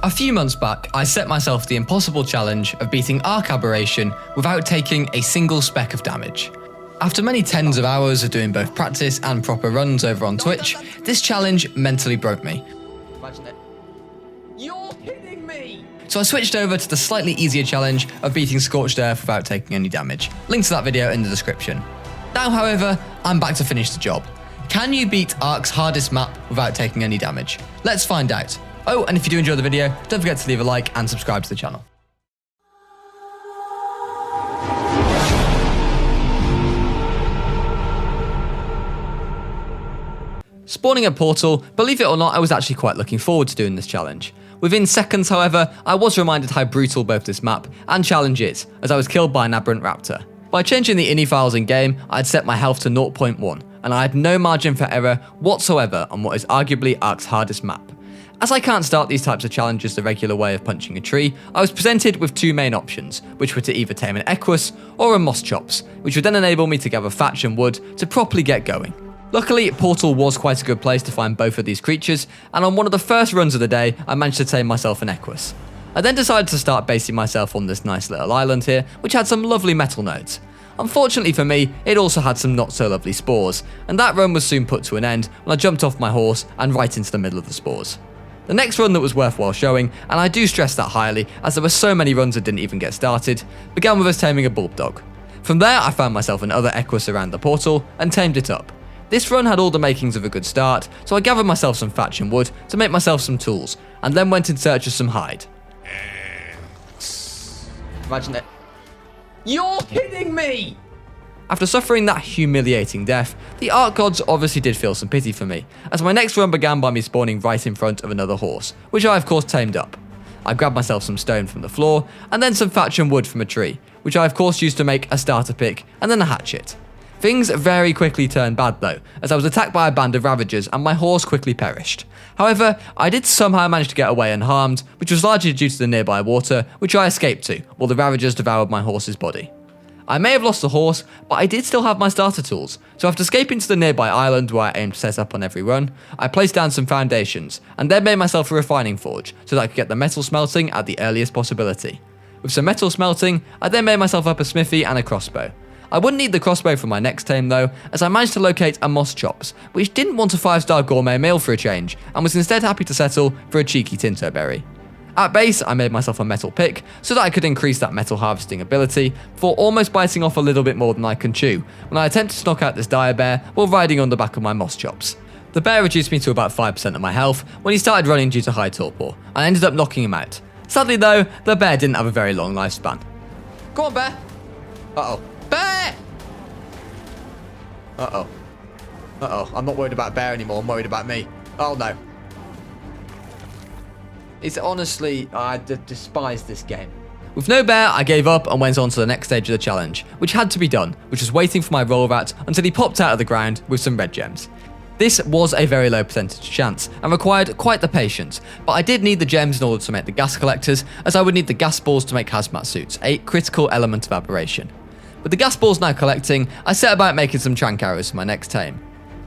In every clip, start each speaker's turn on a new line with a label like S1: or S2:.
S1: A few months back, I set myself the impossible challenge of beating Ark Aberration without taking a single speck of damage. After many tens of hours of doing both practice and proper runs over on Twitch, this challenge mentally broke me.
S2: Imagine it. You're kidding me!
S1: So I switched over to the slightly easier challenge of beating Scorched Earth without taking any damage. Link to that video in the description. Now, however, I'm back to finish the job. Can you beat Ark's hardest map without taking any damage? Let's find out. Oh, and if you do enjoy the video, don't forget to leave a like and subscribe to the channel. Spawning a portal, believe it or not, I was actually quite looking forward to doing this challenge. Within seconds, however, I was reminded how brutal both this map and challenge is, as I was killed by an aberrant raptor. By changing the ini files in game, I had set my health to 0.1, and I had no margin for error whatsoever on what is arguably Ark's hardest map. As I can't start these types of challenges the regular way of punching a tree, I was presented with two main options, which were to either tame an equus or a moss chops, which would then enable me to gather thatch and wood to properly get going. Luckily, Portal was quite a good place to find both of these creatures, and on one of the first runs of the day, I managed to tame myself an equus. I then decided to start basing myself on this nice little island here, which had some lovely metal nodes. Unfortunately for me, it also had some not so lovely spores, and that run was soon put to an end when I jumped off my horse and right into the middle of the spores. The next run that was worthwhile showing, and I do stress that highly as there were so many runs that didn't even get started, began with us taming a bulldog. From there, I found myself another equus around the portal and tamed it up. This run had all the makings of a good start, so I gathered myself some thatch and wood to make myself some tools, and then went in search of some hide.
S2: Imagine it. You're kidding me!
S1: After suffering that humiliating death, the Ark gods obviously did feel some pity for me, as my next run began by me spawning right in front of another horse, which I of course tamed up. I grabbed myself some stone from the floor, and then some thatch and wood from a tree, which I of course used to make a starter pick and then a hatchet. Things very quickly turned bad though, as I was attacked by a band of ravagers and my horse quickly perished. However, I did somehow manage to get away unharmed, which was largely due to the nearby water, which I escaped to, while the ravagers devoured my horse's body. I may have lost the horse, but I did still have my starter tools, so after escaping to the nearby island where I aimed to set up on every run, I placed down some foundations, and then made myself a refining forge, so that I could get the metal smelting at the earliest possibility. With some metal smelting, I then made myself up a smithy and a crossbow. I wouldn't need the crossbow for my next tame though, as I managed to locate a moss chops, which didn't want a 5-star gourmet meal for a change, and was instead happy to settle for a cheeky tinto berry. At base, I made myself a metal pick, so that I could increase that metal harvesting ability, before almost biting off a little bit more than I can chew, when I attempted to knock out this dire bear while riding on the back of my moss chops. The bear reduced me to about 5% of my health when he started running due to high torpor, and I ended up knocking him out. Sadly though, the bear didn't have a very long lifespan.
S2: Go on, bear! Uh-oh. Bear!
S1: Uh-oh. Uh-oh, I'm not worried about bear anymore, I'm worried about me. Oh no. It's honestly, I despise this game. With no bear, I gave up and went on to the next stage of the challenge, which had to be done, which was waiting for my roll rat until he popped out of the ground with some red gems. This was a very low percentage chance and required quite the patience, but I did need the gems in order to make the gas collectors, as I would need the gas balls to make hazmat suits, a critical element of aberration. With the gas balls now collecting, I set about making some trank arrows for my next tame.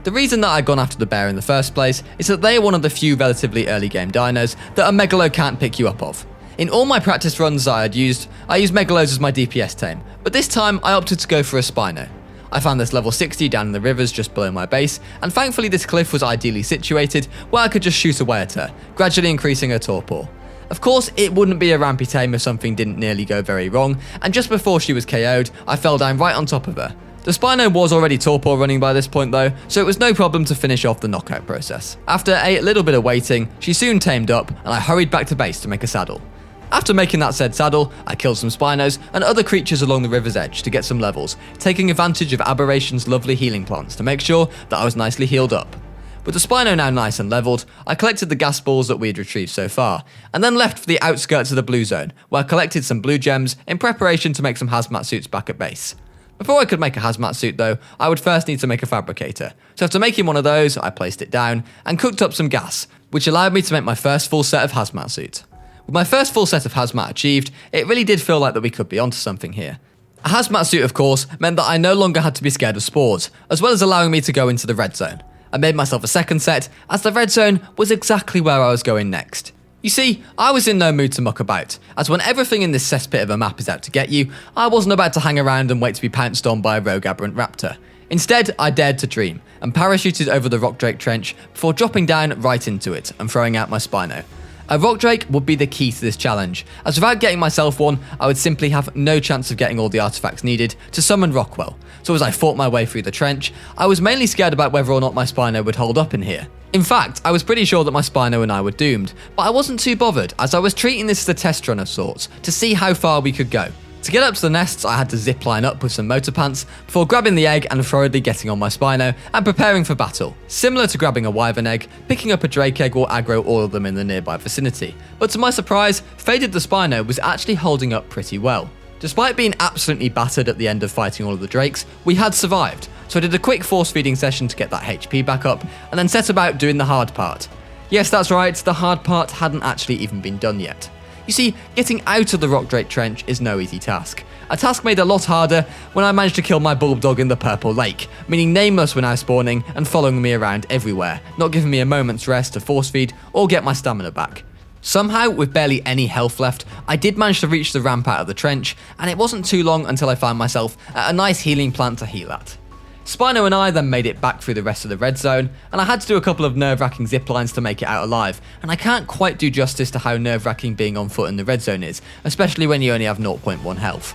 S1: The reason that I'd gone after the bear in the first place is that they are one of the few relatively early game dinos that a megalo can't pick you up of. In all my practice runs I used megalos as my DPS tame, but this time I opted to go for a Spino. I found this level 60 down in the rivers just below my base, and thankfully this cliff was ideally situated where I could just shoot away at her, gradually increasing her torpor. Of course, it wouldn't be a Rampy tame if something didn't nearly go very wrong, and just before she was KO'd, I fell down right on top of her. The Spino was already torpor running by this point though, so it was no problem to finish off the knockout process. After a little bit of waiting, she soon tamed up, and I hurried back to base to make a saddle. After making that said saddle, I killed some Spinos and other creatures along the river's edge to get some levels, taking advantage of Aberration's lovely healing plants to make sure that I was nicely healed up. With the Spino now nice and leveled, I collected the gas balls that we had retrieved so far, and then left for the outskirts of the blue zone, where I collected some blue gems in preparation to make some hazmat suits back at base. Before I could make a hazmat suit though, I would first need to make a fabricator, so after making one of those, I placed it down and cooked up some gas, which allowed me to make my first full set of hazmat suit. With my first full set of hazmat achieved, it really did feel like that we could be onto something here. A hazmat suit, of course, meant that I no longer had to be scared of spores, as well as allowing me to go into the red zone. I made myself a second set, as the red zone was exactly where I was going next. You see, I was in no mood to muck about, as when everything in this cesspit of a map is out to get you, I wasn't about to hang around and wait to be pounced on by a rogue aberrant raptor. Instead, I dared to dream, and parachuted over the rock drake trench before dropping down right into it and throwing out my Spino. A rock drake would be the key to this challenge, as without getting myself one, I would simply have no chance of getting all the artifacts needed to summon Rockwell. So as I fought my way through the trench, I was mainly scared about whether or not my Spino would hold up in here. In fact, I was pretty sure that my Spino and I were doomed, but I wasn't too bothered, as I was treating this as a test run of sorts, to see how far we could go. To get up to the nests, I had to zip line up with some motor pants before grabbing the egg and hurriedly getting on my Spino and preparing for battle. Similar to grabbing a wyvern egg, picking up a drake egg will aggro all of them in the nearby vicinity. But to my surprise, Faded the Spino was actually holding up pretty well. Despite being absolutely battered at the end of fighting all of the drakes, we had survived, so I did a quick force feeding session to get that HP back up, and then set about doing the hard part. Yes, that's right, the hard part hadn't actually even been done yet. You see, getting out of the rock drake trench is no easy task. A task made a lot harder when I managed to kill my bulldog in the purple lake, meaning Nameless were now spawning and following me around everywhere, not giving me a moment's rest to force feed or get my stamina back. Somehow, with barely any health left, I did manage to reach the ramp out of the trench, and it wasn't too long until I found myself at a nice healing plant to heal at. Spino and I then made it back through the rest of the red zone, and I had to do a couple of nerve-wracking zip lines to make it out alive, and I can't quite do justice to how nerve-wracking being on foot in the red zone is, especially when you only have 0.1 health.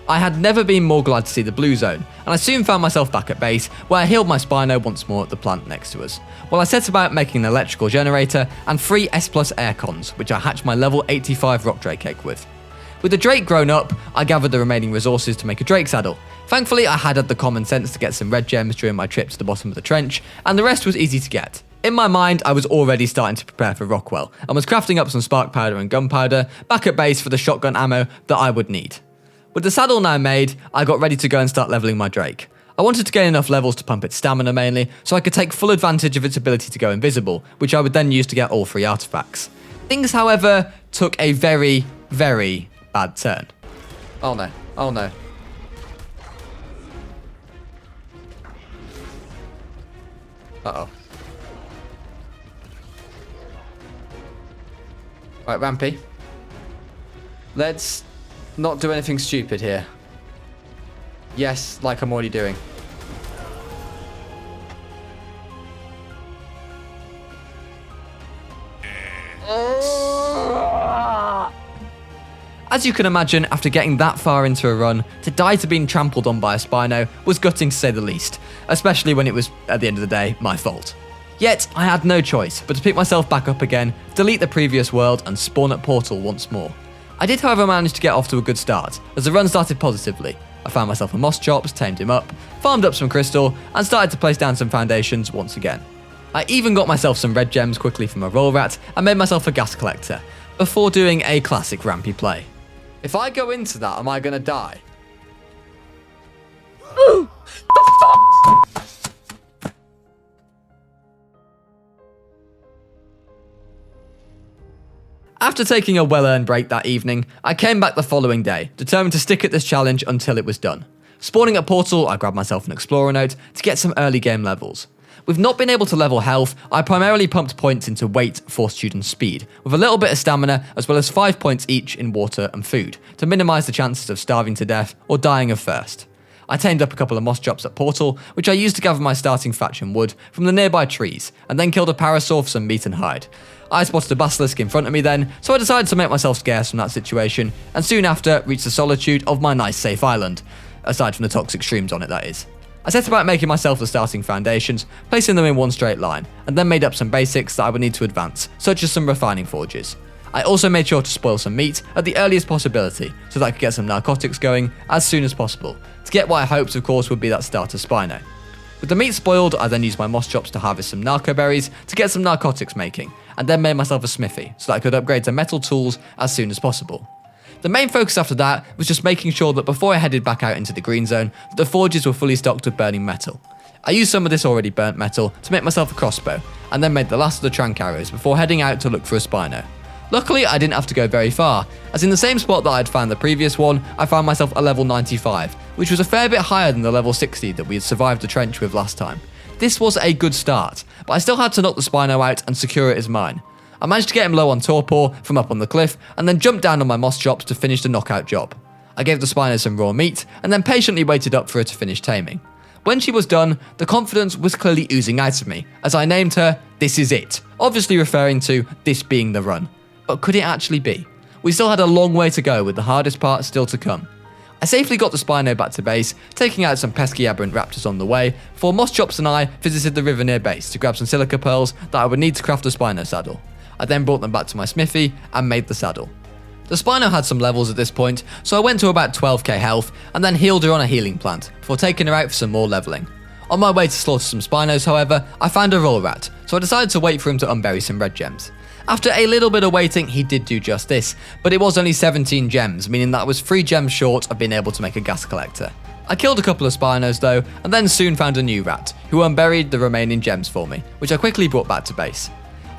S1: I had never been more glad to see the blue zone, and I soon found myself back at base, where I healed my Spino once more at the plant next to us, while I set about making an electrical generator and 3 S+ air cons, which I hatched my level 85 rock drake egg with. With the drake grown up, I gathered the remaining resources to make a drake saddle. Thankfully, I had the common sense to get some red gems during my trip to the bottom of the trench, and the rest was easy to get. In my mind, I was already starting to prepare for Rockwell, and was crafting up some spark powder and gunpowder back at base for the shotgun ammo that I would need. With the saddle now made, I got ready to go and start leveling my drake. I wanted to gain enough levels to pump its stamina mainly, so I could take full advantage of its ability to go invisible, which I would then use to get all 3 artifacts. Things, however, took a very, very bad turn. Oh no, oh no. Uh-oh. Right, Rampy. Let's not do anything stupid here. Yes, like I'm already doing. As you can imagine, after getting that far into a run, to die to being trampled on by a Spino was gutting to say the least, especially when it was, at the end of the day, my fault. Yet, I had no choice but to pick myself back up again, delete the previous world, and spawn at Portal once more. I did, however, manage to get off to a good start, as the run started positively. I found myself a moss chops, tamed him up, farmed up some crystal, and started to place down some foundations once again. I even got myself some red gems quickly from a roll rat, and made myself a gas collector, before doing a classic Rampy play. If I go into that, am I gonna die? After taking a well-earned break that evening, I came back the following day, determined to stick at this challenge until it was done. Spawning at Portal, I grabbed myself an Explorer note to get some early game levels. With not being able to level health, I primarily pumped points into weight, fortitude and speed, with a little bit of stamina as well as 5 points each in water and food, to minimise the chances of starving to death or dying of thirst. I tamed up a couple of moss drops at Portal, which I used to gather my starting thatch and wood from the nearby trees, and then killed a parasaur for some meat and hide. I spotted a basilisk in front of me then, so I decided to make myself scarce from that situation, and soon after reached the solitude of my nice safe island, aside from the toxic streams on it, that is. I set about making myself the starting foundations, placing them in one straight line, and then made up some basics that I would need to advance, such as some refining forges. I also made sure to spoil some meat at the earliest possibility, so that I could get some narcotics going as soon as possible, to get what I hoped of course would be that starter Spino. With the meat spoiled, I then used my moss chops to harvest some narco berries to get some narcotics making, and then made myself a smithy, so that I could upgrade to metal tools as soon as possible. The main focus after that was just making sure that before I headed back out into the green zone, that the forges were fully stocked with burning metal. I used some of this already burnt metal to make myself a crossbow, and then made the last of the trank arrows before heading out to look for a Spino. Luckily, I didn't have to go very far, as in the same spot that I'd found the previous one, I found myself a level 95, which was a fair bit higher than the level 60 that we had survived the trench with last time. This was a good start, but I still had to knock the Spino out and secure it as mine. I managed to get him low on torpor from up on the cliff, and then jumped down on my moss chops to finish the knockout job. I gave the Spino some raw meat, and then patiently waited up for her to finish taming. When she was done, the confidence was clearly oozing out of me, as I named her, "This is it," obviously referring to this being the run. But could it actually be? We still had a long way to go, with the hardest part still to come. I safely got the Spino back to base, taking out some pesky aberrant raptors on the way, before Moss Chops and I visited the river near base to grab some silica pearls that I would need to craft a Spino saddle. I then brought them back to my smithy and made the saddle. The Spino had some levels at this point, so I went to about 12k health and then healed her on a healing plant, before taking her out for some more leveling. On my way to slaughter some Spinos, however, I found a roll rat, so I decided to wait for him to unbury some red gems. After a little bit of waiting, he did do just this, but it was only 17 gems, meaning that I was 3 gems short of being able to make a gas collector. I killed a couple of Spinos though, and then soon found a new rat, who unburied the remaining gems for me, which I quickly brought back to base.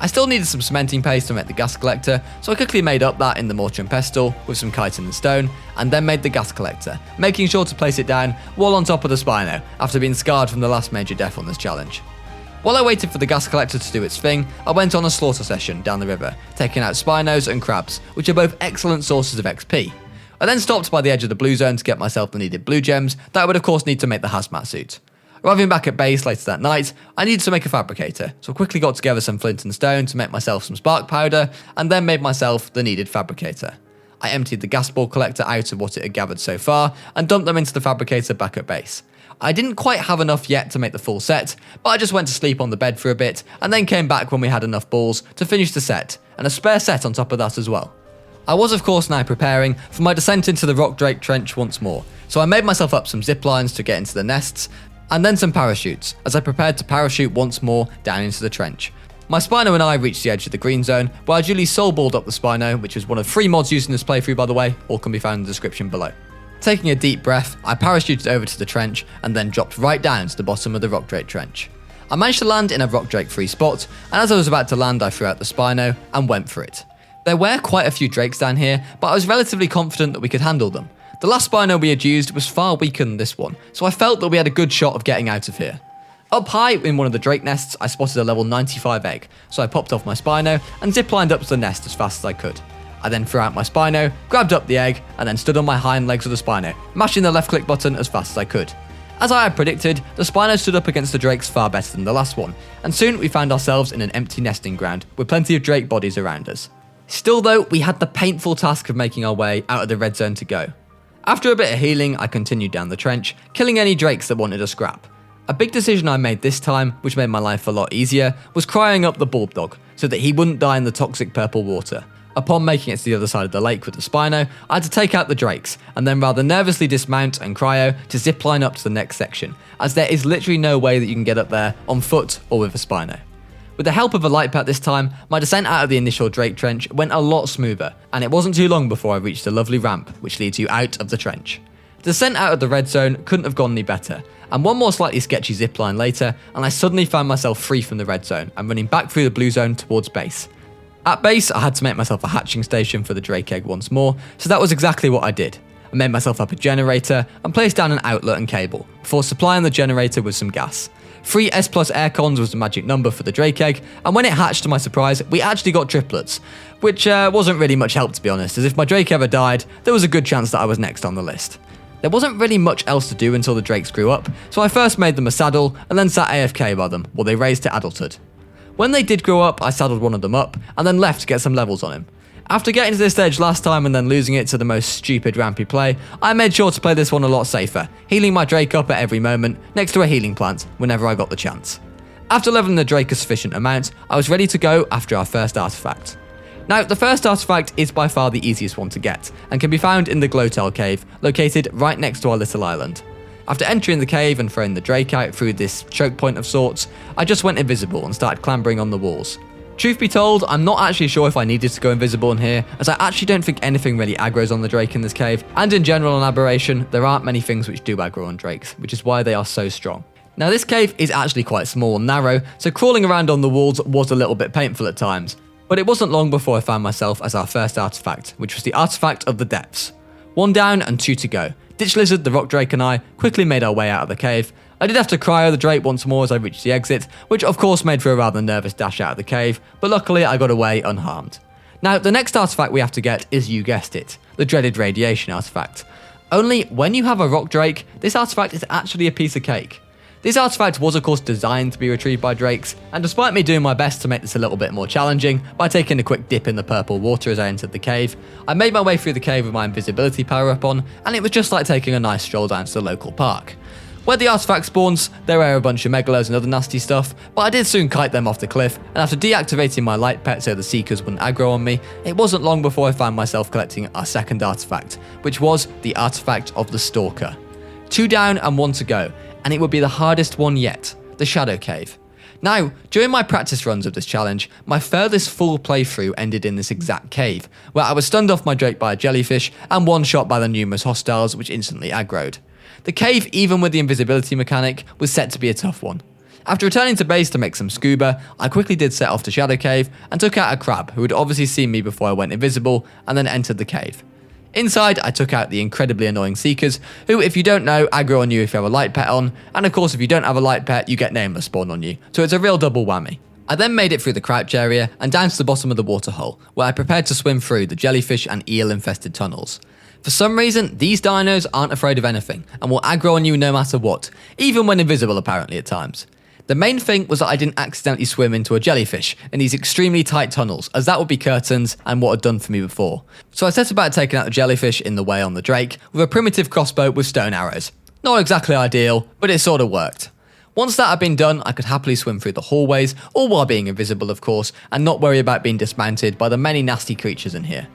S1: I still needed some cementing paste to make the gas collector, so I quickly made up that in the mortar and pestle with some chitin and stone, and then made the gas collector, making sure to place it down well on top of the Spino after being scarred from the last major death on this challenge. While I waited for the gas collector to do its thing, I went on a slaughter session down the river, taking out Spinos and crabs, which are both excellent sources of XP. I then stopped by the edge of the blue zone to get myself the needed blue gems that I would of course need to make the hazmat suit. Arriving back at base later that night, I needed to make a fabricator, so I quickly got together some flint and stone to make myself some spark powder, and then made myself the needed fabricator. I emptied the gas ball collector out of what it had gathered so far, and dumped them into the fabricator back at base. I didn't quite have enough yet to make the full set, but I just went to sleep on the bed for a bit, and then came back when we had enough balls to finish the set, and a spare set on top of that as well. I was of course now preparing for my descent into the rock drake trench once more, so I made myself up some zip lines to get into the nests, and then some parachutes, as I prepared to parachute once more down into the trench. My Spino and I reached the edge of the green zone, where I duly soul-balled up the Spino, which was one of 3 mods used in this playthrough by the way, all can be found in the description below. Taking a deep breath, I parachuted over to the trench, and then dropped right down to the bottom of the rock drake trench. I managed to land in a rock drake free spot, and as I was about to land I threw out the Spino, and went for it. There were quite a few drakes down here, but I was relatively confident that we could handle them. The last Spino we had used was far weaker than this one, so I felt that we had a good shot of getting out of here. Up high in one of the drake nests, I spotted a level 95 egg, so I popped off my Spino and ziplined up to the nest as fast as I could. I then threw out my Spino, grabbed up the egg, and then stood on my hind legs of the Spino, mashing the left click button as fast as I could. As I had predicted, the Spino stood up against the drakes far better than the last one, and soon we found ourselves in an empty nesting ground with plenty of drake bodies around us. Still though, we had the painful task of making our way out of the red zone to go. After a bit of healing, I continued down the trench, killing any drakes that wanted a scrap. A big decision I made this time, which made my life a lot easier, was crying up the bulb dog, so that he wouldn't die in the toxic purple water. Upon making it to the other side of the lake with the Spino, I had to take out the drakes, and then rather nervously dismount and cryo to zipline up to the next section, as there is literally no way that you can get up there on foot or with a Spino. With the help of a light pack this time, my descent out of the initial drake trench went a lot smoother, and it wasn't too long before I reached a lovely ramp which leads you out of the trench. The descent out of the red zone couldn't have gone any better, and one more slightly sketchy zipline later, and I suddenly found myself free from the red zone and running back through the blue zone towards base. At base, I had to make myself a hatching station for the drake egg once more, so that was exactly what I did. I made myself up a generator and placed down an outlet and cable, before supplying the generator with some gas. 3 S+ aircons was the magic number for the drake egg, and when it hatched to my surprise, we actually got triplets, which wasn't really much help to be honest, as if my drake ever died, there was a good chance that I was next on the list. There wasn't really much else to do until the drakes grew up, so I first made them a saddle, and then sat AFK by them, while they raised to adulthood. When they did grow up, I saddled one of them up, and then left to get some levels on him. After getting to this stage last time and then losing it to the most stupid Rampy play, I made sure to play this one a lot safer, healing my drake up at every moment next to a healing plant whenever I got the chance. After leveling the drake a sufficient amount, I was ready to go after our first artifact. Now, the first artifact is by far the easiest one to get, and can be found in the Glowtail cave, located right next to our little island. After entering the cave and throwing the drake out through this choke point of sorts, I just went invisible and started clambering on the walls. Truth be told, I'm not actually sure if I needed to go invisible in here, as I actually don't think anything really aggroes on the drake in this cave, and in general on Aberration, there aren't many things which do aggro on drakes, which is why they are so strong. Now this cave is actually quite small and narrow, so crawling around on the walls was a little bit painful at times, but it wasn't long before I found myself as our first artifact, which was the artifact of the depths. 1 down and 2 to go. Ditch Lizard, the rock drake and I quickly made our way out of the cave, I did have to cryo the Drake once more as I reached the exit, which of course made for a rather nervous dash out of the cave, but luckily I got away unharmed. Now, the next artifact we have to get is, you guessed it, the dreaded radiation artifact. Only when you have a rock drake, this artifact is actually a piece of cake. This artifact was of course designed to be retrieved by drakes, and despite me doing my best to make this a little bit more challenging by taking a quick dip in the purple water as I entered the cave, I made my way through the cave with my invisibility power up on, and it was just like taking a nice stroll down to the local park. Where the artifact spawns, there were a bunch of megalos and other nasty stuff, but I did soon kite them off the cliff, and after deactivating my light pet so the seekers wouldn't aggro on me, it wasn't long before I found myself collecting our second artifact, which was the artifact of the Stalker. 2 down and 1 to go, and it would be the hardest one yet, the Shadow Cave. Now, during my practice runs of this challenge, my furthest full playthrough ended in this exact cave, where I was stunned off my drake by a jellyfish and one shot by the numerous hostiles which instantly aggroed. The cave, even with the invisibility mechanic, was set to be a tough one. After returning to base to make some scuba, I quickly did set off to Shadow Cave and took out a crab who had obviously seen me before I went invisible and then entered the cave. Inside, I took out the incredibly annoying seekers, who, if you don't know, aggro on you if you have a light pet on, and of course if you don't have a light pet, you get nameless spawn on you, so it's a real double whammy. I then made it through the crouch area and down to the bottom of the waterhole, where I prepared to swim through the jellyfish and eel infested tunnels. For some reason, these dinos aren't afraid of anything, and will aggro on you no matter what, even when invisible apparently at times. The main thing was that I didn't accidentally swim into a jellyfish in these extremely tight tunnels, as that would be curtains and what had done for me before. So I set about taking out the jellyfish in the way on the Drake with a primitive crossbow with stone arrows. Not exactly ideal, but it sort of worked. Once that had been done, I could happily swim through the hallways, all while being invisible of course, and not worry about being dismounted by the many nasty creatures in here.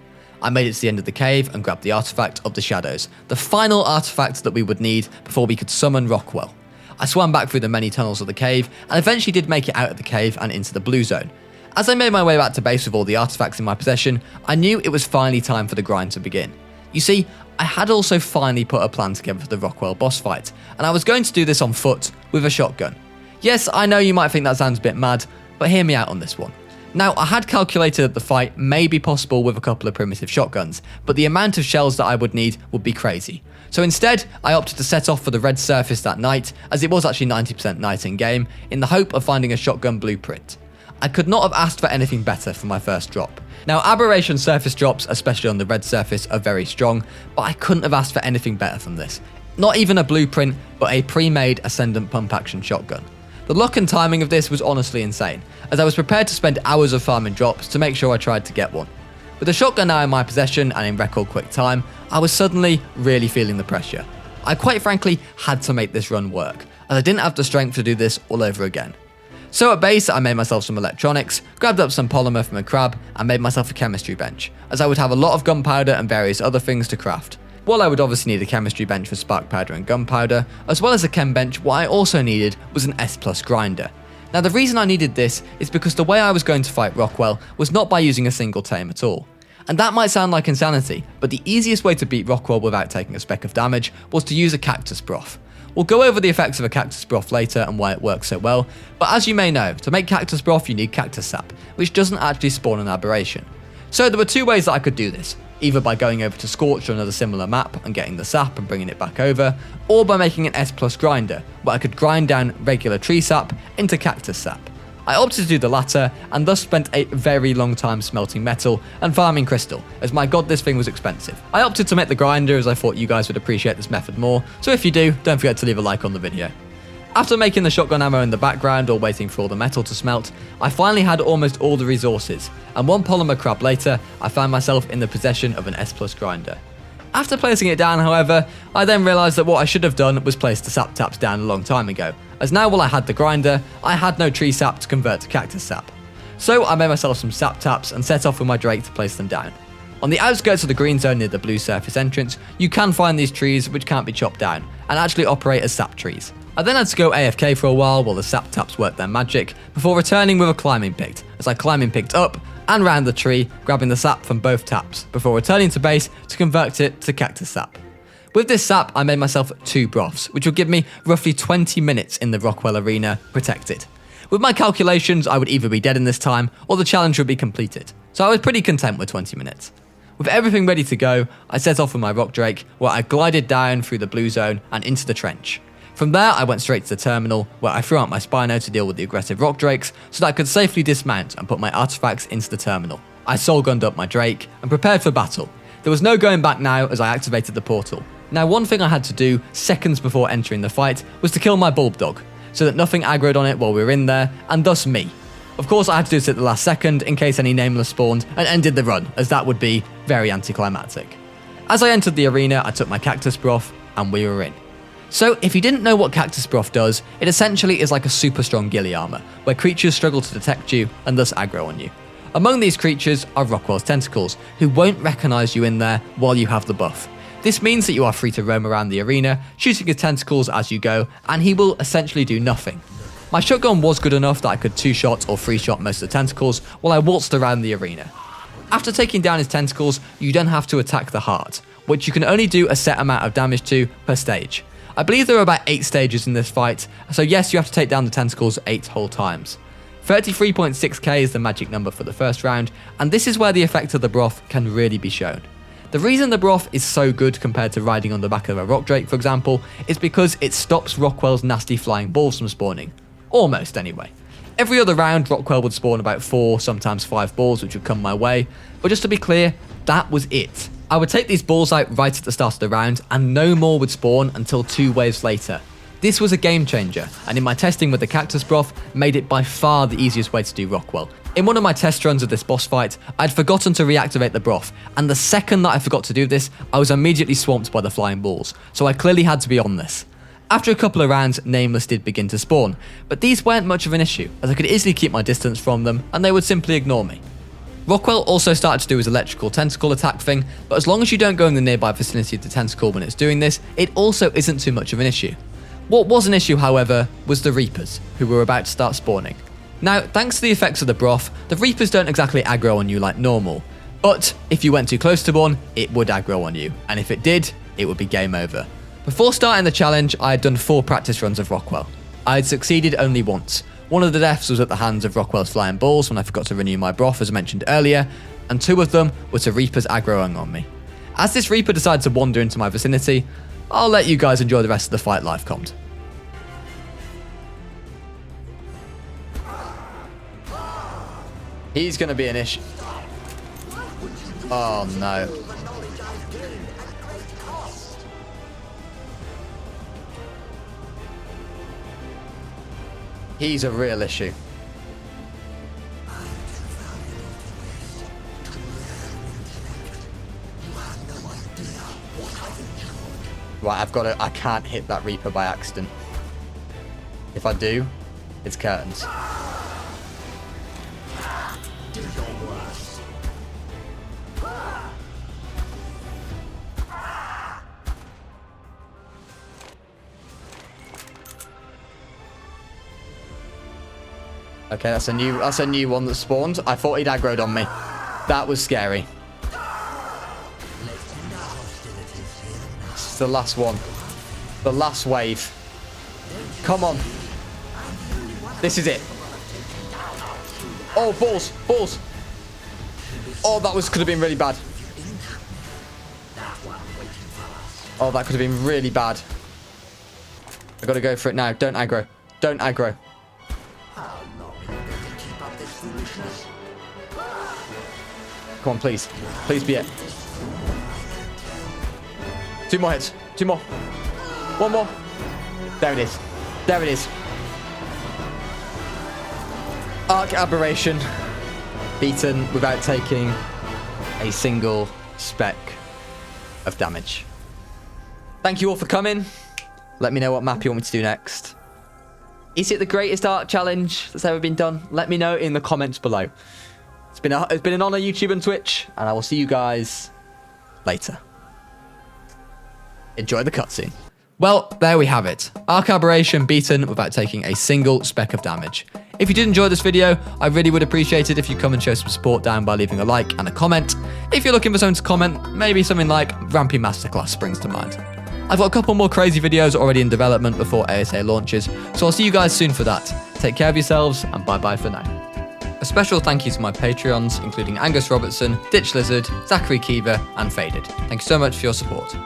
S1: I made it to the end of the cave and grabbed the artifact of the shadows, the final artifact that we would need before we could summon Rockwell. I swam back through the many tunnels of the cave and eventually did make it out of the cave and into the blue zone. As I made my way back to base with all the artifacts in my possession, I knew it was finally time for the grind to begin. You see, I had also finally put a plan together for the Rockwell boss fight, and I was going to do this on foot with a shotgun. Yes, I know you might think that sounds a bit mad, but hear me out on this one. Now, I had calculated that the fight may be possible with a couple of primitive shotguns, but the amount of shells that I would need would be crazy. So instead, I opted to set off for the red surface that night, as it was actually 90% night in game, in the hope of finding a shotgun blueprint. I could not have asked for anything better for my first drop. Now, Aberration surface drops, especially on the red surface, are very strong, but I couldn't have asked for anything better than this. Not even a blueprint, but a pre-made Ascendant pump action shotgun. The luck and timing of this was honestly insane, as I was prepared to spend hours of farming drops to make sure I tried to get one. With the shotgun now in my possession and in record quick time, I was suddenly really feeling the pressure. I quite frankly had to make this run work, as I didn't have the strength to do this all over again. So at base, I made myself some electronics, grabbed up some polymer from a crab, and made myself a chemistry bench, as I would have a lot of gunpowder and various other things to craft. While I would obviously need a chemistry bench for spark powder and gunpowder, as well as a chem bench, what I also needed was an S+ grinder. Now the reason I needed this is because the way I was going to fight Rockwell was not by using a single tame at all. And that might sound like insanity, but the easiest way to beat Rockwell without taking a speck of damage was to use a cactus broth. We'll go over the effects of a cactus broth later and why it works so well, but as you may know, to make cactus broth you need cactus sap, which doesn't actually spawn an aberration. So there were two ways that I could do this, either by going over to Scorch or another similar map and getting the sap and bringing it back over, or by making an S+ grinder, where I could grind down regular tree sap into cactus sap. I opted to do the latter, and thus spent a very long time smelting metal and farming crystal, as my god this thing was expensive. I opted to make the grinder as I thought you guys would appreciate this method more, so if you do, don't forget to leave a like on the video. After making the shotgun ammo in the background or waiting for all the metal to smelt, I finally had almost all the resources, and one polymer crab later, I found myself in the possession of an S+ grinder. After placing it down, however, I then realised that what I should have done was place the sap taps down a long time ago, as now while I had the grinder, I had no tree sap to convert to cactus sap. So I made myself some sap taps and set off with my Drake to place them down. On the outskirts of the green zone near the blue surface entrance, you can find these trees which can't be chopped down, and actually operate as sap trees. I then had to go AFK for a while the sap taps worked their magic, before returning with a climbing pick, as I climbing picked up and round the tree, grabbing the sap from both taps, before returning to base to convert it to cactus sap. With this sap, I made myself 2 broths, which would give me roughly 20 minutes in the Rockwell arena protected. With my calculations, I would either be dead in this time, or the challenge would be completed, so I was pretty content with 20 minutes. With everything ready to go, I set off with my rock drake, where I glided down through the blue zone and into the trench. From there, I went straight to the terminal, where I threw out my Spino to deal with the aggressive rock drakes, so that I could safely dismount and put my artifacts into the terminal. I soul gunned up my drake and prepared for battle. There was no going back now as I activated the portal. Now, one thing I had to do seconds before entering the fight was to kill my bulb dog, so that nothing aggroed on it while we were in there, and thus me. Of course, I had to do this at the last second in case any nameless spawned and ended the run, as that would be very anticlimactic. As I entered the arena, I took my cactus broth, and we were in. So, if you didn't know what cactus broth does, it essentially is like a super strong ghillie armor, where creatures struggle to detect you and thus aggro on you. Among these creatures are Rockwell's tentacles, who won't recognize you in there while you have the buff. This means that you are free to roam around the arena, shooting his tentacles as you go, and he will essentially do nothing. My shotgun was good enough that I could 2-shot or 3-shot most of the tentacles while I waltzed around the arena. After taking down his tentacles, you then have to attack the heart, which you can only do a set amount of damage to per stage. I believe there are about 8 stages in this fight, so yes, you have to take down the tentacles 8 whole times. 33.6k is the magic number for the first round, and this is where the effect of the broth can really be shown. The reason the broth is so good compared to riding on the back of a rock drake, for example, is because it stops Rockwell's nasty flying balls from spawning. Almost, anyway. Every other round, Rockwell would spawn about 4, sometimes 5 balls, which would come my way, but just to be clear, that was it. I would take these balls out right at the start of the round, and no more would spawn until 2 waves later. This was a game changer, and in my testing with the cactus broth, made it by far the easiest way to do Rockwell. In one of my test runs of this boss fight, I'd forgotten to reactivate the broth, and the second that I forgot to do this, I was immediately swamped by the flying balls, so I clearly had to be on this. After a couple of rounds, Nameless did begin to spawn, but these weren't much of an issue, as I could easily keep my distance from them, and they would simply ignore me. Rockwell also started to do his electrical tentacle attack thing, but as long as you don't go in the nearby vicinity of the tentacle when it's doing this, it also isn't too much of an issue. What was an issue, however, was the Reapers, who were about to start spawning. Now, thanks to the effects of the broth, the Reapers don't exactly aggro on you like normal, but if you went too close to one, it would aggro on you, and if it did, it would be game over. Before starting the challenge, I had done 4 practice runs of Rockwell. I had succeeded only once. One of the deaths was at the hands of Rockwell's flying balls when I forgot to renew my broth, as mentioned earlier, and 2 of them were to Reapers aggroing on me. As this Reaper decided to wander into my vicinity, I'll let you guys enjoy the rest of the fight live commed. He's going to be an issue. Oh no. He's a real issue. Right, I can't hit that Reaper by accident. If I do, it's curtains. Okay, that's a new one that spawned. I thought he'd aggroed on me. That was scary. This is the last one. The last wave. Come on. This is it. Oh, balls. Balls. Oh, could have been really bad. Oh, that could have been really bad. I gotta go for it now. Don't aggro. Don't aggro. Come on, please. Please be it. 2 more hits. 2 more. 1 more. There it is. There it is. Ark Aberration. Beaten without taking a single speck of damage. Thank you all for coming. Let me know what map you want me to do next. Is it the greatest Ark challenge that's ever been done? Let me know in the comments below. It's been an honor, YouTube and Twitch, and I will see you guys later. Enjoy the cutscene. Well, there we have it. Ark Aberration beaten without taking a single speck of damage. If you did enjoy this video, I really would appreciate it if you come and show some support down by leaving a like and a comment. If you're looking for something to comment, maybe something like Rampy Masterclass springs to mind. I've got a couple more crazy videos already in development before ASA launches, so I'll see you guys soon for that. Take care of yourselves, and bye-bye for now. A special thank you to my Patreons, including Angus Robertson, Ditch Lizard, Zachary Keever, and Faded. Thank you so much for your support.